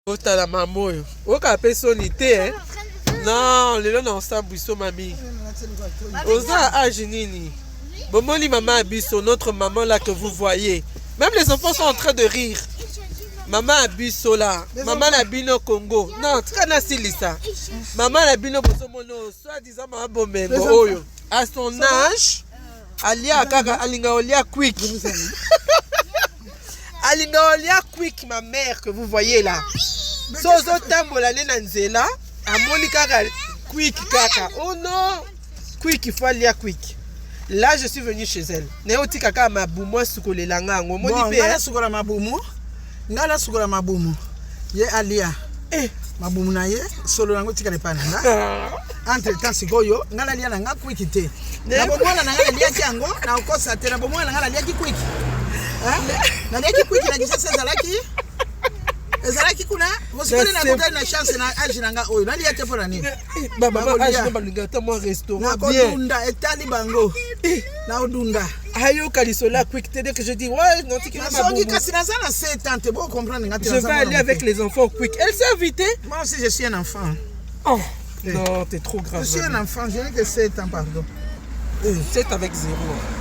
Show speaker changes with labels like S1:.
S1: Otala maman oyo. Oka pesoni te hein. Non, lelo na ensemble biso mami. Oza âge nini. Bomoli maman Abisso, notre maman là que vous voyez. Même les enfants sont en train de rire. Maman Abisso là, maman Nabino Congo. Non, Trana Silisa. Maman Nabino Bosomono, soi-disant maman Bomengo oyo. À son âge, Alia Kaka Alinga Olia Quick. Alinga Olia Quick, ma mère que vous voyez là. Sozo Tambola Nenanzela, Amoni Kaka Quick Kaka. Oh non, Quick, il faut aller Quick. Là, je suis venu chez elle. Néoti Kaka Maboumou, Soukole Langa, Moni
S2: Ngala Soukola Maboumou. Ngala Soukola Maboumou. Ye Alia. Maboumou na ye, solo nango tika le pananga. Entre temps sikoyo, ngala lia nanga Quick te. Na bomwana na ngala lia kiango, na okosa te na bomwana na ngala lia ki Quick. Na lia ki Quick na gisa sezalaki. Ezalaki kuna, mosikole na kota na chance na age nanga oyo. Na lia te pona nini?
S1: Baba age na balinga ta mo restaurant bien.
S2: Na kodunda etali bango. Na odunda.
S1: Ayo Kalisola Quick te que je dis ouais, non tu qui m'a
S2: Soki kasi na sana 7 ans, te bon comprendre ngati.
S1: Je vais aller avec les enfants Quick. Elle s'est invitée.
S2: Moi aussi je suis un enfant.
S1: Oh. Non, t'es trop grave.
S2: Je suis un enfant, je n'ai que 7 ans, pardon.
S1: 7 avec 0.